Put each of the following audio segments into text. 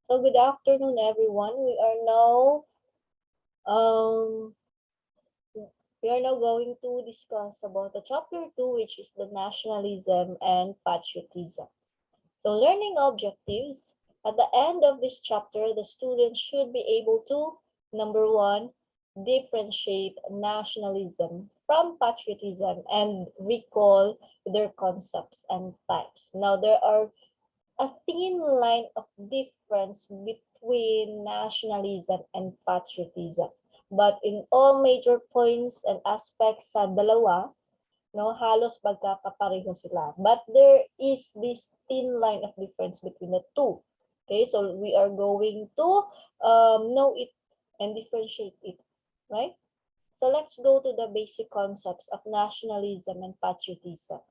So good afternoon, everyone. Um, we are now going to discuss about the chapter 2, which is the nationalism and patriotism. So learning objectives. At the end of this chapter, the students should be able to, number one, differentiate nationalism from patriotism and recall their concepts and types. Now, there are a thin line of difference between nationalism and patriotism. But in all major points and aspects sa dalawa, no, halos magkakapareho sila. But there is this thin line of difference between the two. Okay, so we are going to know it and differentiate it, right? So let's go to the basic concepts of nationalism and patriotism.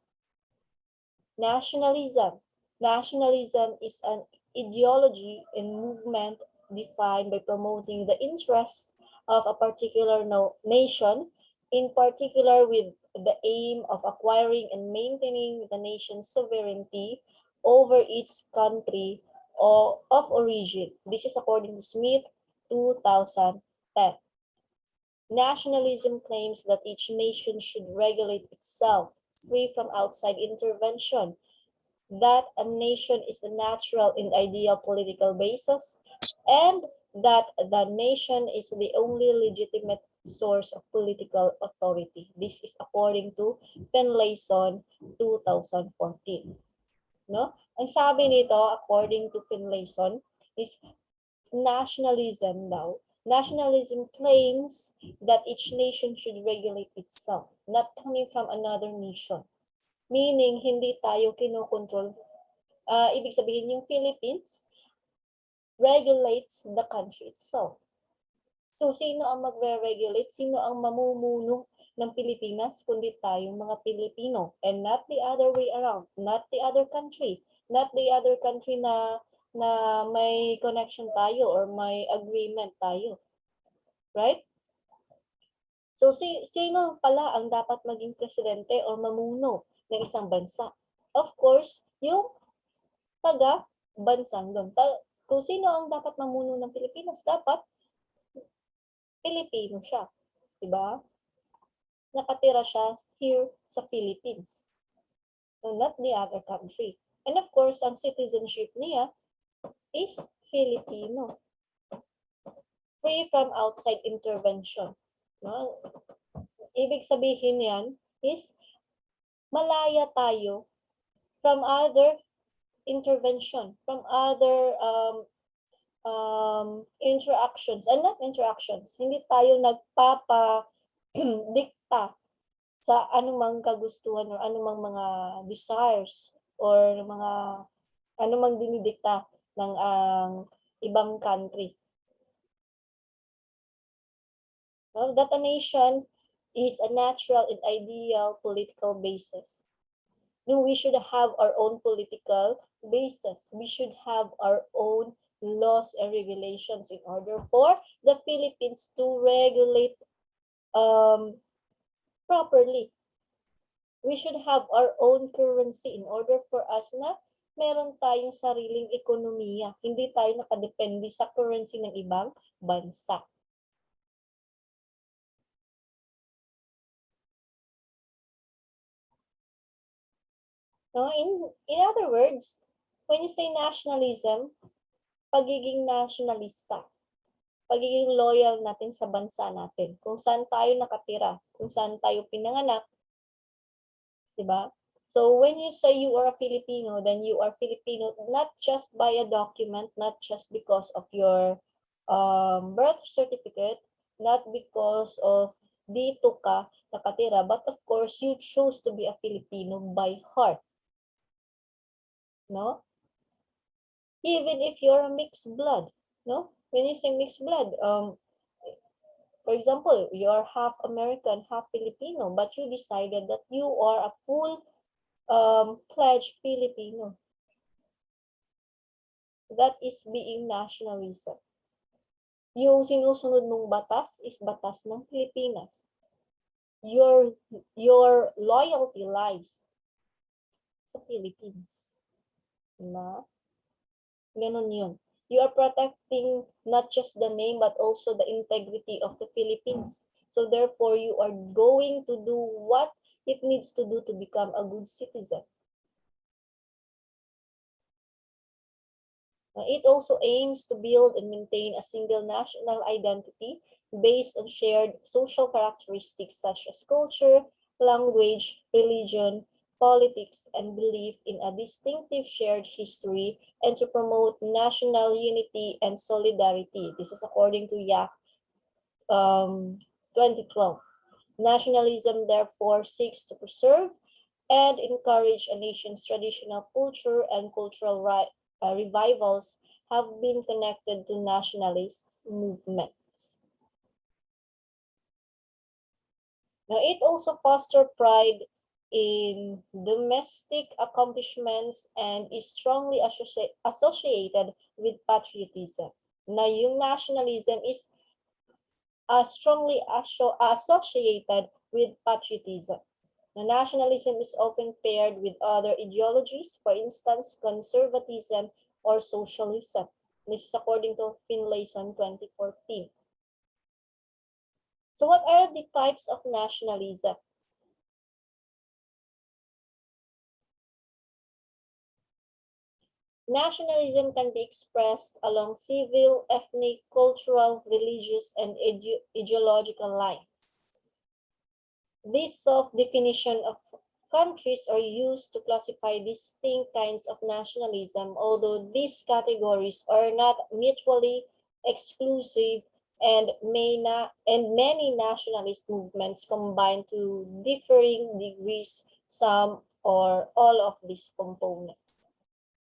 Nationalism. Nationalism is an ideology and movement defined by promoting the interests of a particular nation, in particular with the aim of acquiring and maintaining the nation's sovereignty over its country or of origin. This is according to Smith, 2010. Nationalism claims that each nation should regulate itself, free from outside intervention, that a nation is a natural and ideal political basis, and that the nation is the only legitimate source of political authority. This is according to Finlayson 2014. No? Ang sabi nito, according to Finlayson, is nationalism daw. Nationalism claims that each nation should regulate itself, not coming from another nation. Meaning, hindi tayo kinokontrol. Ibig sabihin, yung Philippines regulates the country itself. So, sino ang magre-regulate? Sino ang mamumuno ng Pilipinas? Kundi tayong mga Pilipino. And not the other way around. Not the other country. Not the other country na may connection tayo or may agreement tayo. Right? So, sino pala ang dapat maging presidente o mamuno ng isang bansa? Of course, yung taga-bansang doon. Kung sino ang dapat mamuno ng Pilipinas, dapat Pilipino siya. Diba? Nakatira siya here sa Philippines. So, not the other country. And of course, ang citizenship niya is Filipino. Free from outside intervention. No? Ibig sabihin yan is malaya tayo from other intervention, from other interactions, and not interactions. Hindi tayo nagpapa-dikta sa anumang kagustuhan or anumang mga desires or mga anumang dinidikta ng ibang country. No? That a nation is a natural and ideal political basis. No, we should have our own political basis. We should have our own laws and regulations in order for the Philippines to regulate properly. We should have our own currency in order for us na meron tayong sariling ekonomiya. Hindi tayo nakadepende sa currency ng ibang bansa. No, in other words, when you say nationalism, pagiging nationalista, pagiging loyal natin sa bansa natin, kung saan tayo nakatira, kung saan tayo pinanganak, diba? So when you say you are a Filipino, then you are Filipino not just by a document, not just because of your birth certificate, not because of dito ka nakatira, but of course you chose to be a Filipino by heart. No? Even if you're a mixed blood, no? When you say mixed blood, for example, you are half American, half Filipino, but you decided that you are a full pledged Filipino. That is being nationalism. Yung sinusunod mong batas is batas ng Pilipinas. Your loyalty lies sa Philippines. Na? Ganon yun. you are protecting not just the name but also the integrity of the Philippines. So therefore, you are going to do what it needs to do to become a good citizen. It also aims to build and maintain a single national identity based on shared social characteristics such as culture, language, religion, politics, and belief in a distinctive shared history, and to promote national unity and solidarity. This is according to YAC 2012. Nationalism therefore seeks to preserve and encourage a nation's traditional culture, and cultural revivals have been connected to nationalist movements. Now, it also fosters pride in domestic accomplishments and is strongly associated with patriotism. Now, yung nationalism is strongly associated with patriotism. Now, nationalism is often paired with other ideologies, for instance, conservatism or socialism. This is according to Finlayson 2014. So what are the types of nationalism? Nationalism can be expressed along civil, ethnic, cultural, religious, and ideological lines. This self-definition of countries are used to classify distinct kinds of nationalism, although these categories are not mutually exclusive, and many nationalist movements combine to differing degrees some or all of these components.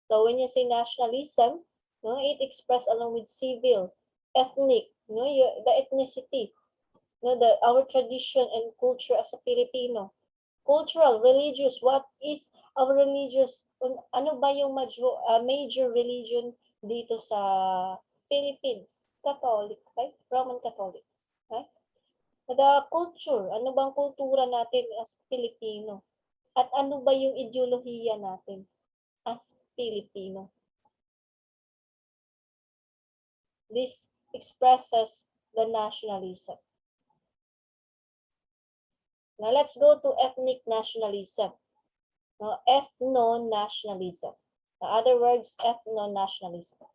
So when you say nationalism, no, it expressed along with civil, ethnic, no, the ethnicity, no, our tradition and culture as a Filipino. Cultural, religious, what is our religious, ano ba yung major religion dito sa Philippines? Catholic, right? Roman Catholic, right? The culture, ano bang kultura natin as Filipino? At ano ba yung ideolohiya natin as Filipino? This expresses the nationalism. Now let's go to ethnic nationalism. Now, ethno-nationalism. In other words, ethno-nationalism.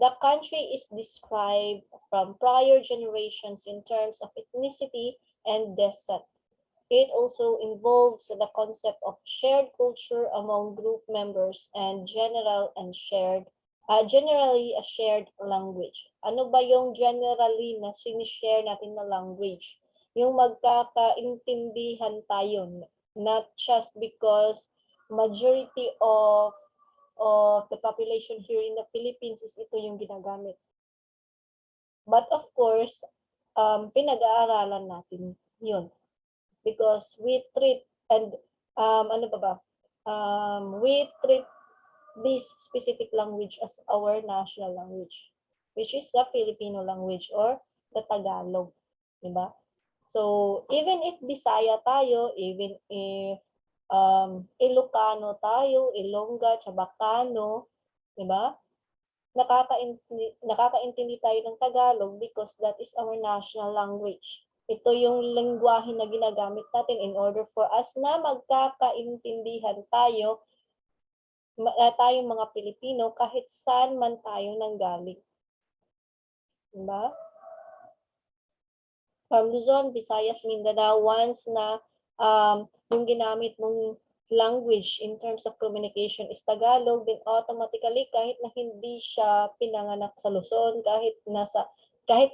The country is described from prior generations in terms of ethnicity and descent. It also involves the concept of shared culture among group members and generally a shared language. Ano ba yung generally na sinishare natin na language? Yung magkakaintindihan tayo, not just because majority of the population here in the Philippines is ito yung ginagamit. But of course, pinag-aaralan natin yun. Because we treat, and we treat this specific language as our national language, which is the Filipino language or the Tagalog. Diba? So, even if Bisaya tayo, even if Ilocano tayo, Ilongga, Chabacano, diba? Nakakaintindi tayo ng Tagalog because that is our national language. Ito yung lengguwahe na ginagamit natin in order for us na magkakaintindihan tayo, tayong mga Pilipino, kahit saan man tayo nanggaling. Diba? From Luzon, Visayas, Mindanao, once na yung ginamit mong language in terms of communication is Tagalog, then automatically kahit na hindi siya pinanganak sa Luzon, kahit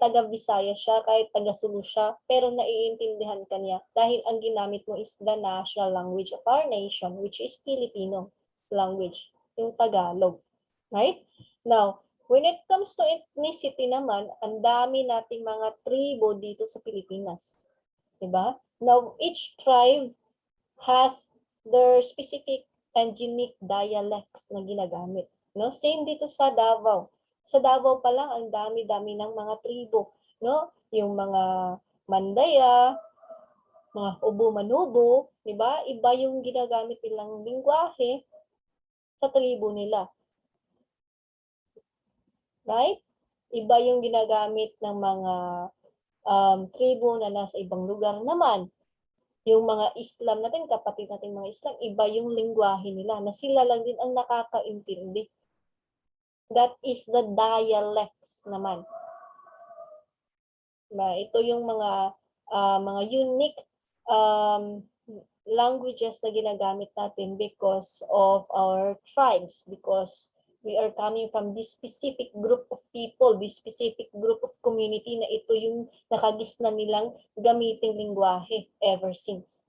taga Visaya siya, kahit taga Sulu siya, pero naiintindihan ka niya dahil ang ginamit mo is the national language of our nation, which is Filipino language, yung Tagalog. Right? Now, when it comes to ethnicity naman, ang dami nating mga tribo dito sa Pilipinas. Diba? Now, each tribe has their specific and unique dialects na ginagamit. No? Same dito sa Davao. Sa Davao pa lang, ang dami-dami ng mga tribo. No? Yung mga Mandaya, mga Ubo-Manubo, diba? Iba yung ginagamit nilang lingwahe sa tribo nila. Right? Iba yung ginagamit ng mga tribo na nasa ibang lugar naman. Yung mga Islam natin, kapatid natin mga Islam, iba yung lingwahe nila na sila lang din ang nakakaintindi. That is the dialects naman. Ito yung mga unique languages na ginagamit natin because of our tribes, because we are coming from this specific group of people, this specific group of community na ito yung nakagisna nilang gamiting lingwahe ever since.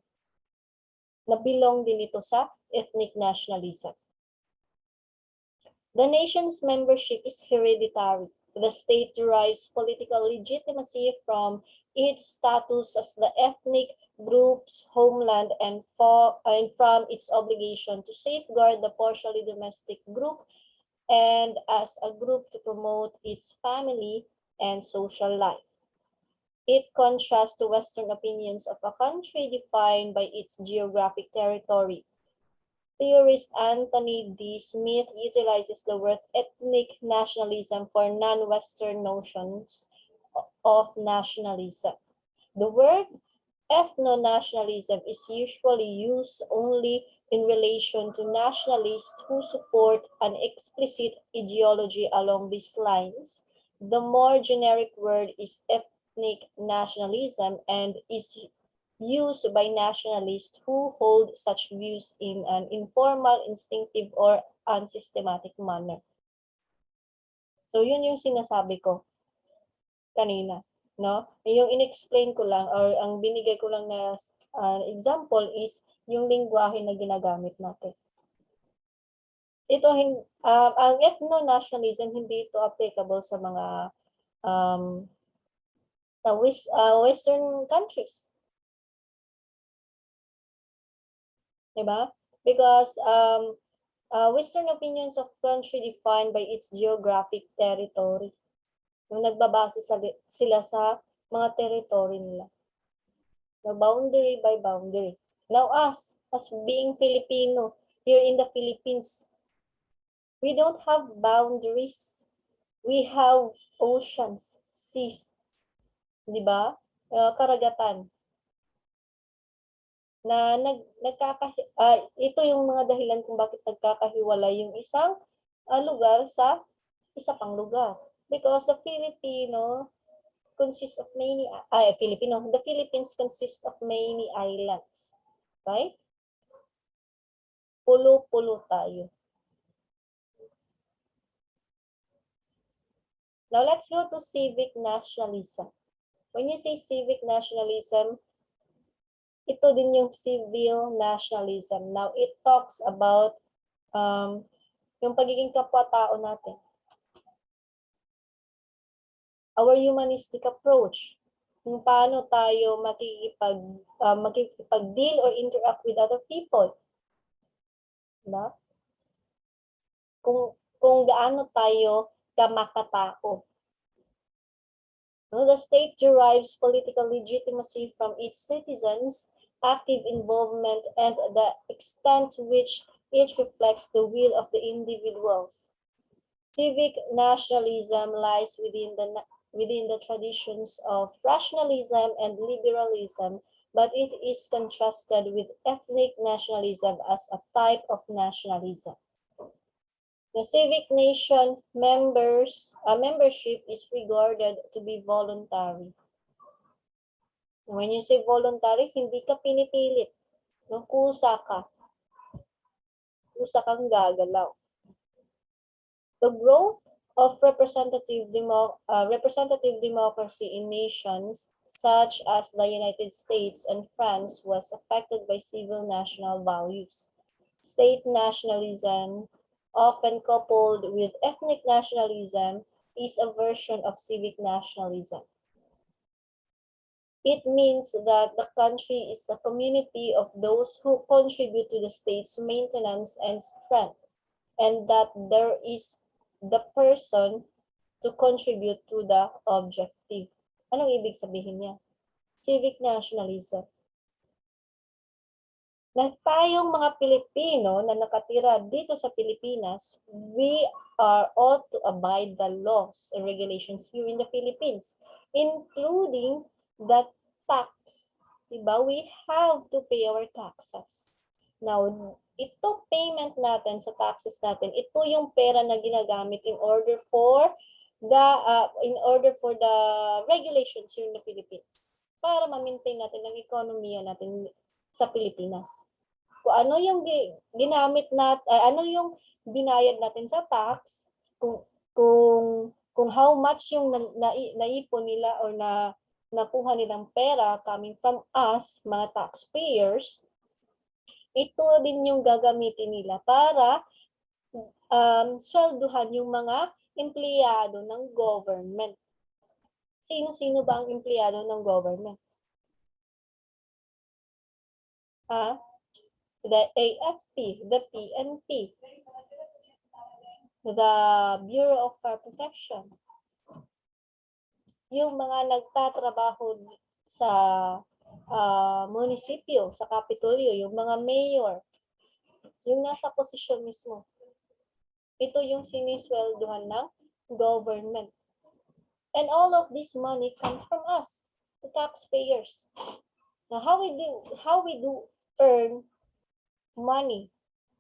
Nabilong din ito sa ethnic nationalism. The nation's membership is hereditary. The state derives political legitimacy from its status as the ethnic group's homeland and from its obligation to safeguard the partially domestic group and as a group to promote its family and social life. It contrasts to Western opinions of a country defined by its geographic territory. Theorist Anthony D. Smith utilizes the word ethnic nationalism for non-Western notions of nationalism. The word ethno-nationalism is usually used only in relation to nationalists who support an explicit ideology along these lines. The more generic word is ethnic nationalism and is used by nationalists who hold such views in an informal, instinctive, or unsystematic manner. So, yun yung sinasabi ko kanina, no? Yung in-explain ko lang or ang binigay ko lang na example is yung lingwahe na ginagamit natin. Ito, ang ethno-nationalism, hindi ito applicable sa mga Western countries. Diba? Because Western opinions of country defined by its geographic territory. Yung nagbabase sila sa mga territory nila. Na boundary by boundary. Now us, as being Filipino, here in the Philippines, we don't have boundaries. We have oceans, seas. Diba? Karagatan. Na ito yung mga dahilan kung bakit nagkakahiwalay yung isang lugar sa isa pang lugar. Because the Filipino consists of the Philippines consists of many islands. Right? Pulo-pulo tayo. Now let's go to civic nationalism. When you say civic nationalism, ito din yung civil nationalism. Now, it talks about yung pagiging kapwa-tao natin. Our humanistic approach. Kung paano tayo makikipag-deal or interact with other people. Diba? Kung gaano tayo kamakatao. No, the state derives political legitimacy from its citizens' active involvement and the extent to which it reflects the will of the individuals. Civic nationalism lies within the traditions of rationalism and liberalism, but it is contrasted with ethnic nationalism as a type of nationalism. The civic nation membership is regarded to be voluntary. When you say voluntary, hindi ka pinipilit. No, kusa ka. Kusa kang gagalaw. The growth of representative democracy in nations such as the United States and France was affected by civil national values. State nationalism, often coupled with ethnic nationalism, is a version of civic nationalism. It means that the country is a community of those who contribute to the state's maintenance and strength, and that there is the person to contribute to the objective. Anong ibig sabihin niya? Civic nationalism. Na tayong mga Pilipino na nakatira dito sa Pilipinas, we are ought to abide the laws and regulations here in the Philippines, including the tax. Diba? We have to pay our taxes. Now, ito payment natin sa taxes natin, ito yung pera na ginagamit in order for the regulations here in the Philippines para ma-maintain natin ang ekonomiya natin sa Pilipinas. Kung ano yung ginamit ano yung binayad natin sa tax, kung how much yung naipon nila or nakuha nilang pera coming from us, mga taxpayers, ito din yung gagamitin nila para swelduhan yung mga empleyado ng government. Sino-sino ba ang empleyado ng government? The AFP, the PNP, the Bureau of Fire Protection, yung mga nagtatrabaho sa munisipyo, sa kapitolyo, yung mga mayor, yung nasa posisyon mismo. Ito yung sinisweldohan ng government. And all of this money comes from us, the taxpayers. Now, how we do earn money?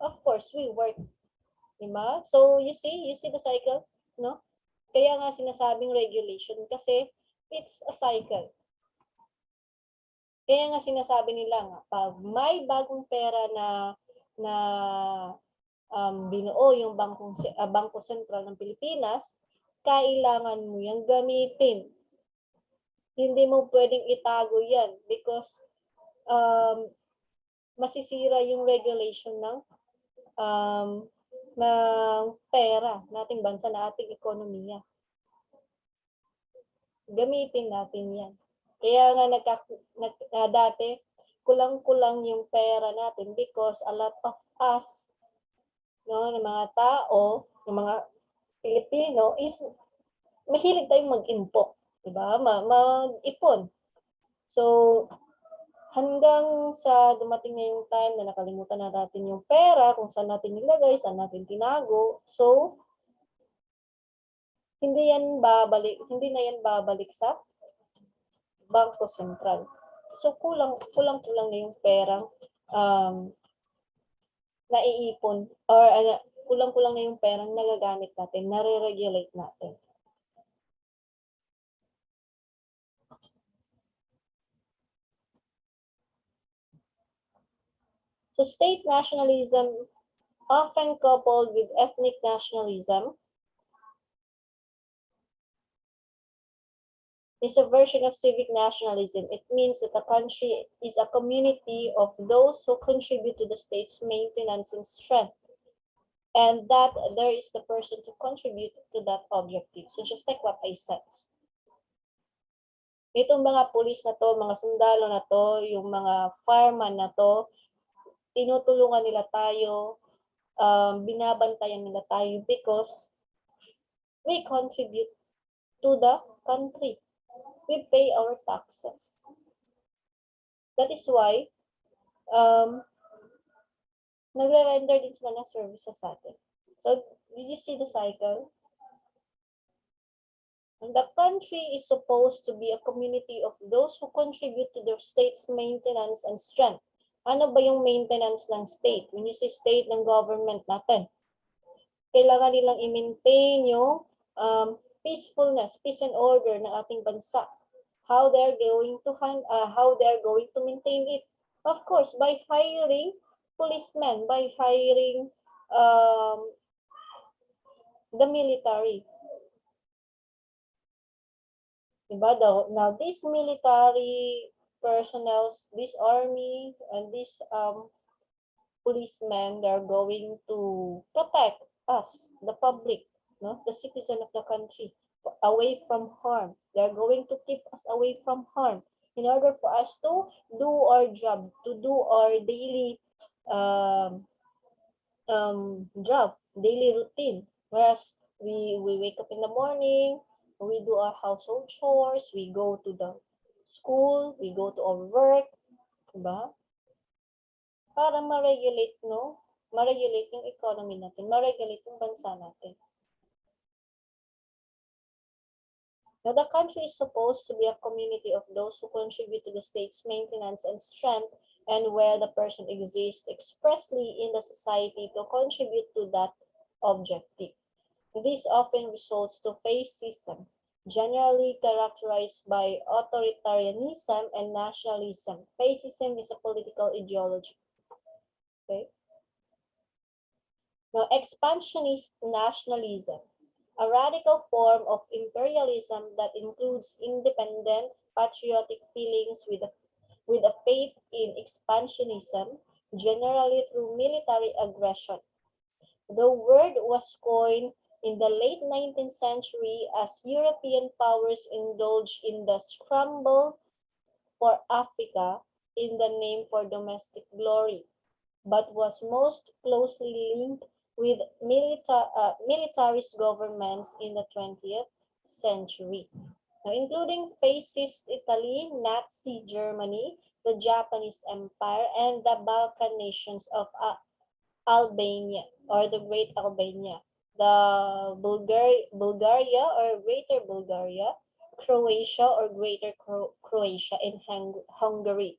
Of course, we work. Diba? So, you see the cycle, no? Kaya nga sinasabing regulation kasi it's a cycle. Kaya nga sinasabi nila nga, pag may bagong pera na binuo yung Bangko Sentral ng Pilipinas, kailangan mo yang gamitin. Hindi mo pwedeng itago yan because masisira yung regulation ng pera nating bansa na ating ekonomiya. Gamitin natin yan. Kaya nga dati, kulang-kulang yung pera natin because a lot of us, no, ng mga tao, ng mga Pilipino is mahilig tayong mag-impok, diba? Mag-ipon. So, hanggang sa dumating na yung time na nakalimutan na natin yung pera, kung saan natin nilagay, saan natin tinago. So, hindi na yan babalik sa Bangko Sentral. So, kulang-kulang na yung perang naiipon or kulang-kulang na yung perang nagagamit natin, nare-regulate natin. So, state nationalism, often coupled with ethnic nationalism, is a version of civic nationalism. It means that a country is a community of those who contribute to the state's maintenance and strength, and that there is the person to contribute to that objective. So just like what I said. Itong mga pulis na to, mga sundalo na to, yung mga fireman na to, tinutulungan nila tayo, binabantayan nila tayo because we contribute to the country. We pay our taxes. That is why nagre-render din sila ng services sa atin. So, did you see the cycle? And the country is supposed to be a community of those who contribute to their state's maintenance and strength. Ano ba yung maintenance ng state? When you say state ng government natin, kailangan nilang i-maintain yung peacefulness, peace and order ng ating bansa. How they're going to maintain it. Of course, by hiring policemen, by hiring the military. Diba? Now, these military personnel, this army, and these policemen, they're going to protect us, the public, no, the citizen of the country, away from harm. They're going to keep us away from harm in order for us to do our job, to do our daily job, daily routine. Whereas we wake up in the morning, we do our household chores, we go to the school, we go to our work, diba? para ma-regulate, no? Ma-regulate yung economy natin, ma-regulate yung bansa natin. Now, the country is supposed to be a community of those who contribute to the state's maintenance and strength, and where the person exists expressly in the society to contribute to that objective. This often results to fascism, generally characterized by authoritarianism and nationalism. Fascism is a political ideology. Okay? Now, expansionist nationalism, a radical form of imperialism that includes independent, patriotic feelings with a faith in expansionism, generally through military aggression. The word was coined in the late 19th century as European powers indulged in the scramble for Africa in the name for domestic glory, but was most closely linked with militarist governments in the 20th century, now, including fascist Italy, Nazi Germany, the Japanese Empire, and the Balkan nations of Albania, or the Great Albania, the Bulgaria or Greater Bulgaria, Croatia or Greater Croatia, and Hungary.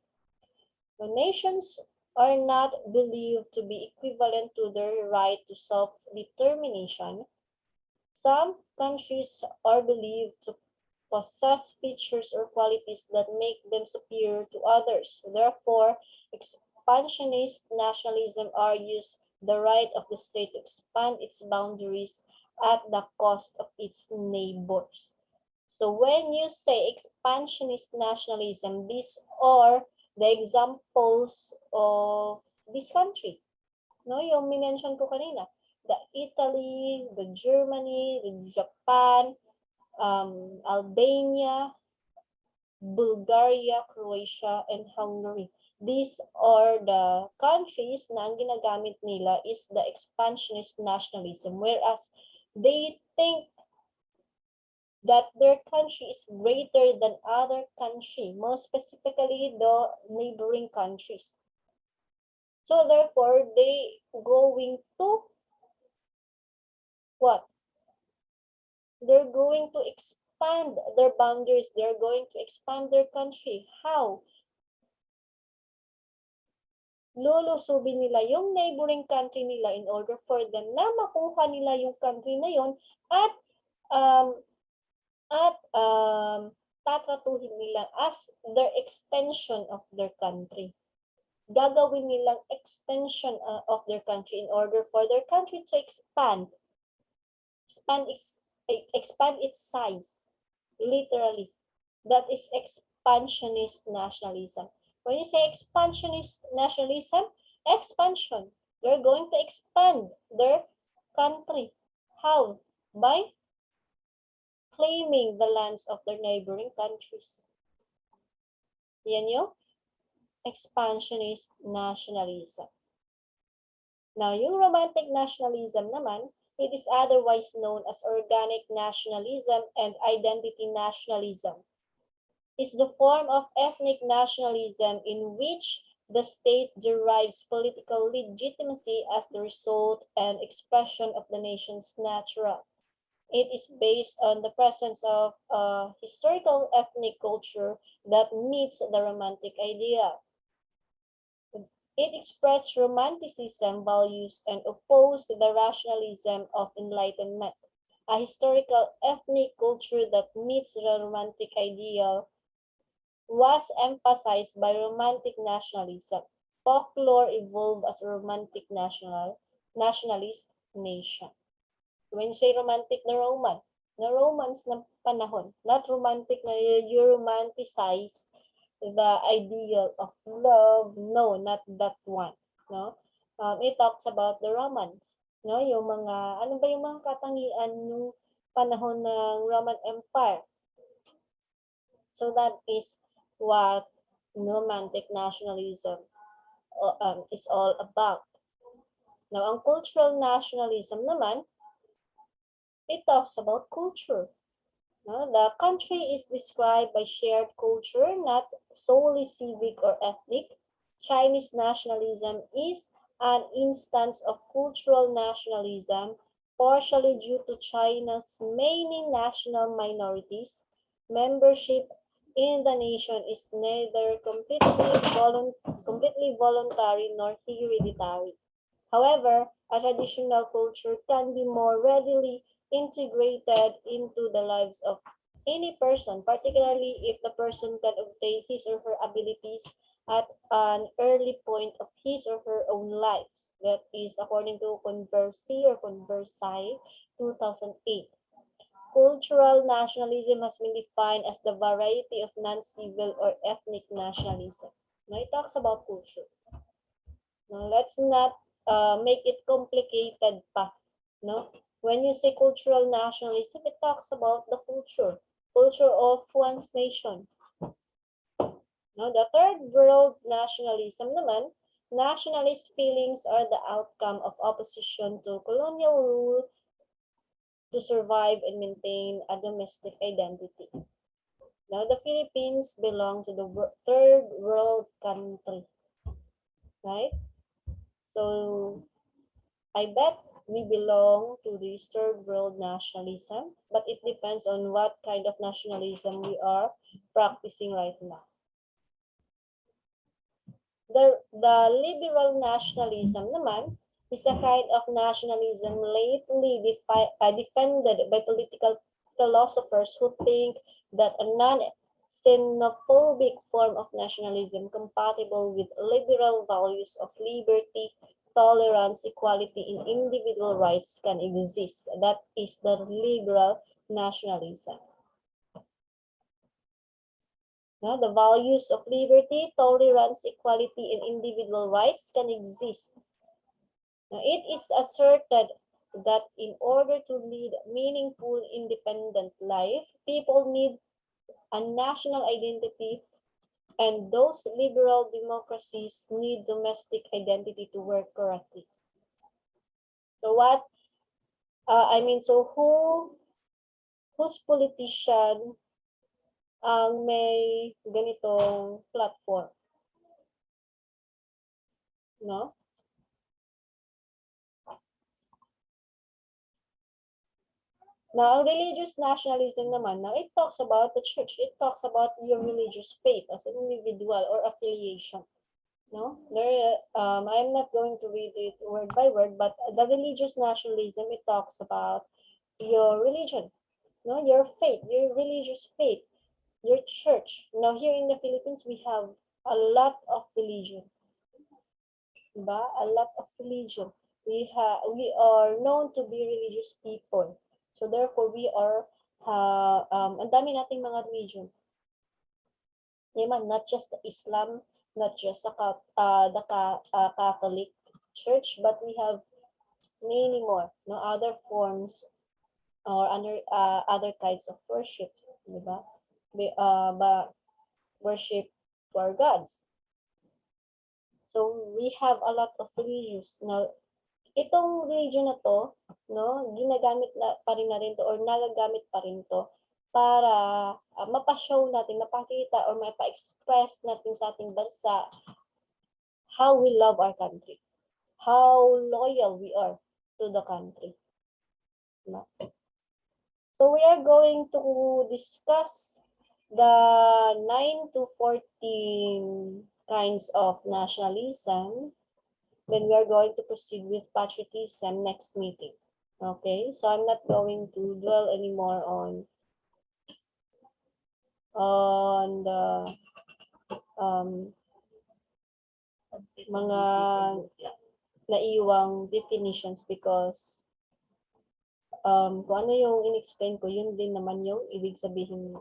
The nations are not believed to be equivalent to their right to self-determination. Some countries are believed to possess features or qualities that make them superior to others. Therefore, expansionist nationalism argues the right of the state to expand its boundaries at the cost of its neighbors. So when you say expansionist nationalism, these are the examples of this country. No, yung minention ko kanina, the Italy, the Germany, the Japan, Albania, Bulgaria, Croatia, and Hungary. These are the countries na ang ginagamit nila is the expansionist nationalism, whereas they think that their country is greater than other country, most specifically the neighboring countries. So therefore, they going to what? They're going to expand their boundaries. They're going to expand their country. How? Lulusubin nila yung neighboring country nila in order for them na makuha nila yung country na yon at tatratuhin nila as their extension of their country. Gagawin nilang extension of their country in order for their country to expand its size, literally. That is expansionist nationalism. When you say expansionist nationalism, expansion. They're going to expand their country. How? By claiming the lands of their neighboring countries. Yan yung expansionist nationalism. Now, yung romantic nationalism naman, it is otherwise known as organic nationalism and identity nationalism. It's the form of ethnic nationalism in which the state derives political legitimacy as the result and expression of the nation's natural. It is based on the presence of a historical ethnic culture that meets the romantic ideal. It expressed romanticism values and opposed the rationalism of enlightenment. A historical ethnic culture that meets the romantic ideal was emphasized by romantic nationalism. Folklore evolved as a romantic nationalist nation. When you say romantic na romance ng panahon, not romantic na you romanticize the ideal of love. No, not that one. No, it talks about the romance. No, yung mga ano ba yung mga katangian ng panahon ng Roman Empire. So that is what romantic nationalism is all about. Now, ang cultural nationalism naman, it talks about culture. No, the country is described by shared culture, not solely civic or ethnic. Chinese nationalism is an instance of cultural nationalism, partially due to China's many national minorities. Membership in the nation is neither completely voluntary nor hereditary. However, a traditional culture can be more readily integrated into the lives of any person, particularly if the person can obtain his or her abilities at an early point of his or her own lives. That is according to Conversi 2008. Cultural nationalism has been defined as the variety of non-civil or ethnic nationalism. Now, it talks about culture. Now, let's not make it complicated pa. No? When you say cultural nationalism, it talks about the culture of one's nation. No? The third world nationalism naman, nationalist feelings are the outcome of opposition to colonial rule to survive and maintain a domestic identity. Now, the Philippines belong to the third world country, right? So, I bet we belong to the third world nationalism, but it depends on what kind of nationalism we are practicing right now. The liberal nationalism naman is a kind of nationalism lately defended by political philosophers who think that a non-xenophobic form of nationalism compatible with liberal values of liberty, tolerance, equality, and individual rights can exist. That is the liberal nationalism. Now, the values of liberty, tolerance, equality, and individual rights can exist. Now, it is asserted that in order to lead a meaningful, independent life, people need a national identity, and those liberal democracies need domestic identity to work correctly. So whose politician ang may ganitong platform? No? Now, religious nationalism naman, now it talks about the church. It talks about your religious faith as an individual or affiliation. No, I'm not going to read it word by word, but the religious nationalism, it talks about your religion, no, your faith, your religious faith, your church. Now, here in the Philippines, we have a lot of religion. Diba? A lot of religion. We are known to be religious people. So therefore, we are, ang dami nating mga religion. Naman, not just the Islam, not just the Catholic Church, but we have many more, no, other forms or other kinds of worship, diba? Worship to our gods. So we have a lot of religions. Now, itong religion na to, no, ginagamit na pa rin na rin to or nagagamit pa rin to para mapashow natin, mapakita or mapa-express natin sa ating bansa how we love our country, how loyal we are to the country. No? So we are going to discuss the 9 to 14 kinds of nationalism. Then we are going to proceed with patriotism next meeting. Okay, so I'm not going to dwell anymore on the mga naiwang definitions because kung ano yung in-explain ko, yun din naman yung ibig sabihin